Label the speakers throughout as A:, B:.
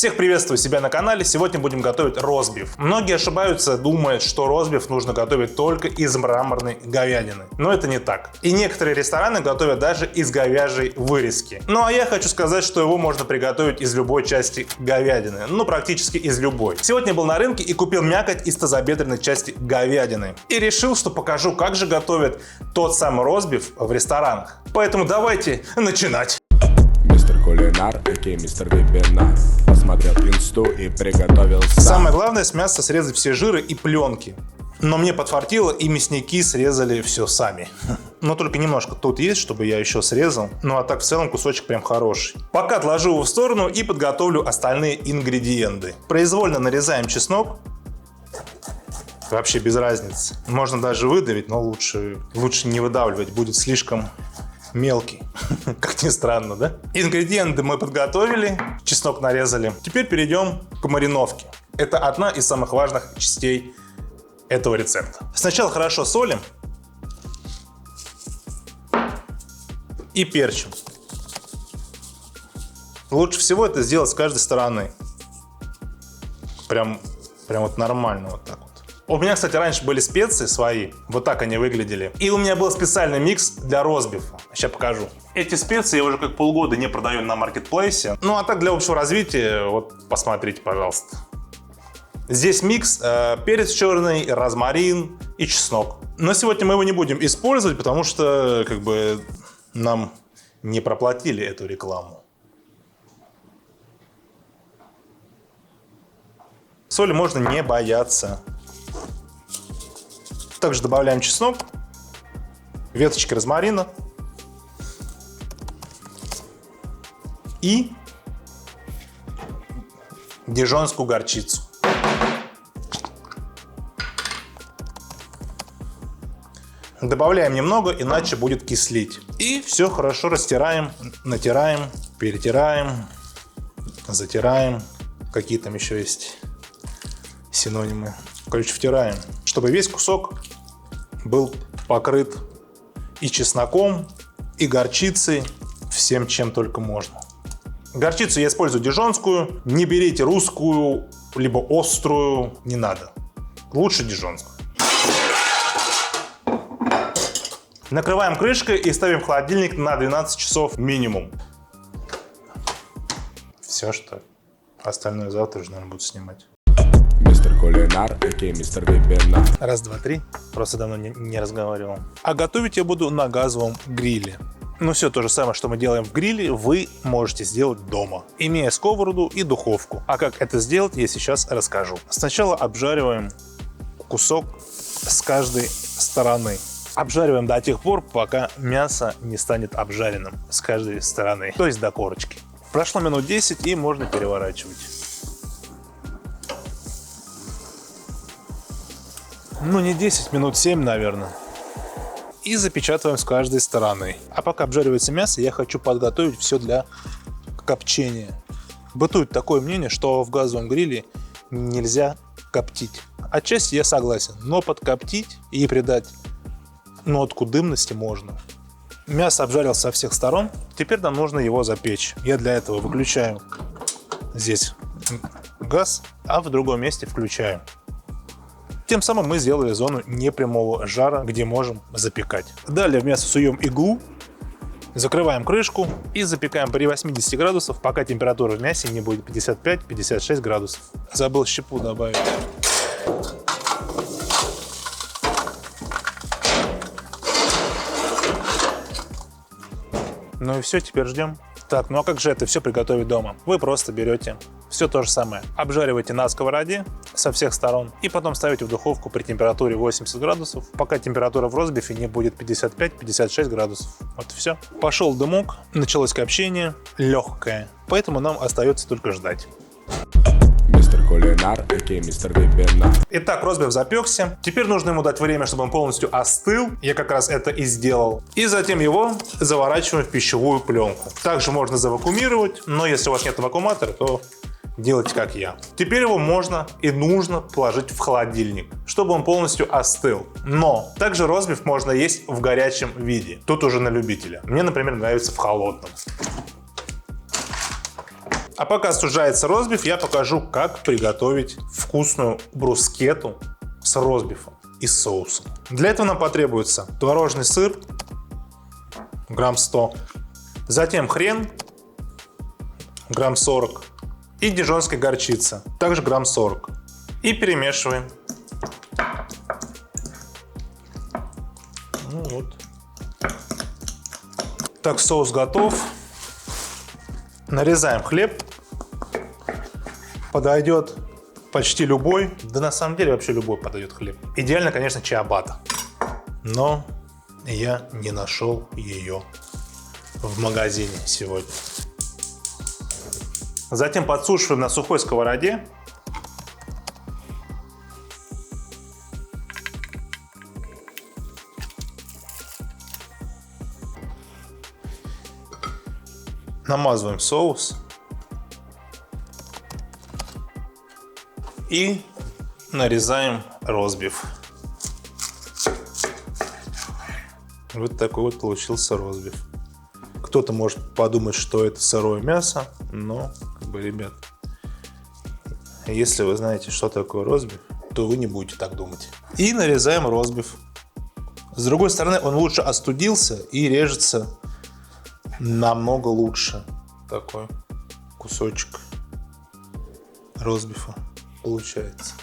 A: Всех приветствую себя на канале. Сегодня будем готовить ростбиф. Многие ошибаются, думают, что ростбиф нужно готовить только из мраморной говядины. Но это не так. И некоторые рестораны готовят даже из говяжьей вырезки. Ну а я хочу сказать, что его можно приготовить из любой части говядины. Ну практически из любой. Сегодня я был на рынке и купил мякоть из тазобедренной части говядины. И решил, что покажу, как же готовят тот самый ростбиф в ресторанах. Поэтому давайте начинать.
B: Кулинар, окей, мистер Вебинар. Посмотрел инсту и приготовил сам.
A: Самое главное с мяса срезать все жиры и пленки. Но мне подфартило, и мясники срезали все сами. Но только немножко тут есть, чтобы я еще срезал. Ну а так в целом кусочек прям хороший. Пока отложу его в сторону и подготовлю остальные ингредиенты. Произвольно нарезаем чеснок. Вообще без разницы. Можно даже выдавить, но лучше не выдавливать, будет слишком мелкий. Как ни странно, да? Ингредиенты мы подготовили, чеснок нарезали. Теперь перейдем к мариновке. Это одна из самых важных частей этого рецепта. Сначала хорошо солим и перчим. Лучше всего это сделать с каждой стороны. Прям вот нормально вот так вот. У меня, кстати, раньше были специи свои, вот так они выглядели. И у меня был специальный микс для ростбифа. Сейчас покажу. Эти специи я уже как полгода не продаю на маркетплейсе. Ну а так для общего развития, вот посмотрите, пожалуйста. Здесь микс перец черный, розмарин и чеснок. Но сегодня мы его не будем использовать, потому что как бы нам не проплатили эту рекламу. Соли можно не бояться. Также добавляем чеснок, веточки розмарина и дижонскую горчицу. Добавляем немного, иначе будет кислить. И все хорошо растираем, натираем, перетираем, затираем. Какие там еще есть синонимы. Короче, втираем, чтобы весь кусок был покрыт и чесноком, и горчицей, всем, чем только можно. Горчицу я использую дижонскую. Не берите русскую, либо острую, не надо. Лучше дижонскую. Накрываем крышкой и ставим в холодильник на 12 часов минимум. Все, что остальное завтра уже, наверное, буду снимать.
B: Мистер Кулинар, окей, мистер Вебинар.
A: Раз, два, три. Просто давно не разговаривал. А готовить я буду на газовом гриле. Ну все то же самое, что мы делаем в гриле, вы можете сделать дома, имея сковороду и духовку. А как это сделать, я сейчас расскажу. Сначала обжариваем кусок с каждой стороны. Обжариваем до тех пор, пока мясо не станет обжаренным с каждой стороны, то есть до корочки. Прошло минут 10 и можно переворачивать. Ну не 10, минут 7, наверное. И запечатываем с каждой стороны. А пока обжаривается мясо, я хочу подготовить все для копчения. Бытует такое мнение, что в газовом гриле нельзя коптить. Отчасти я согласен, но подкоптить и придать нотку дымности можно. Мясо обжарил со всех сторон, теперь нам нужно его запечь. Я для этого выключаю здесь газ, а в другом месте включаю. Тем самым мы сделали зону непрямого жара, где можем запекать. Далее в мясо суем иглу, закрываем крышку и запекаем при 80 градусов, пока температура в мясе не будет 55-56 градусов. Забыл щепу добавить. Ну и все, теперь ждем. Так, ну а как же это все приготовить дома? Вы просто берете все то же самое. Обжариваете на сковороде со всех сторон и потом ставите в духовку при температуре 80 градусов, пока температура в ростбифе не будет 55-56 градусов. Вот и все. Пошел дымок, началось копчение, легкое, поэтому нам остается только ждать.
B: Мистер Кулинар, окей, мистер Вебинар.
A: Итак, ростбиф запекся. Теперь нужно ему дать время, чтобы он полностью остыл. Я как раз это и сделал. И затем его заворачиваем в пищевую пленку. Также можно завакуумировать, но если у вас нет вакууматора, то делайте как я. Теперь его можно и нужно положить в холодильник, чтобы он полностью остыл. Но также ростбиф можно есть в горячем виде. Тут уже на любителя. Мне, например, нравится в холодном. А пока сужается ростбиф, я покажу, как приготовить вкусную брускетту с ростбифом и соусом. Для этого нам потребуется творожный сыр, грамм 100, затем хрен, грамм 40, и дижонская горчица, также грамм 40. И перемешиваем. Ну вот. Так, соус готов. Нарезаем хлеб. Подойдет почти любой. Да на самом деле вообще любой подойдет хлеб. Идеально, конечно, чиабатта. Но я не нашел ее в магазине сегодня. Затем подсушиваем на сухой сковороде. Намазываем соус и нарезаем ростбиф. Вот такой вот получился ростбиф. Кто-то может подумать, что это сырое мясо, но, как бы, ребят, если вы знаете, что такое ростбиф, то вы не будете так думать. И нарезаем ростбиф. С другой стороны, он лучше остудился и режется намного лучше. Такой кусочек ростбифа получается.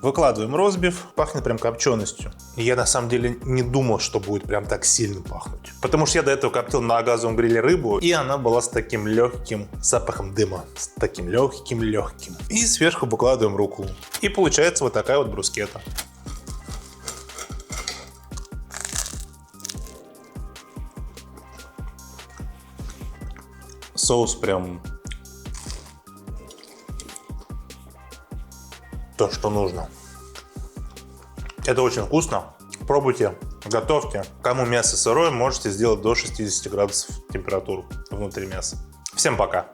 A: Выкладываем ростбиф. Пахнет прям копченостью. Я на самом деле не думал, что будет прям так сильно пахнуть. Потому что я до этого коптил на газовом гриле рыбу, и она была с таким легким запахом дыма. С таким легким. И сверху выкладываем рукколу. И получается вот такая вот брускетта. Соус прям то, что нужно. Это очень вкусно. Пробуйте, готовьте. Кому мясо сырое, можете сделать до 60 градусов температуру внутри мяса. Всем пока!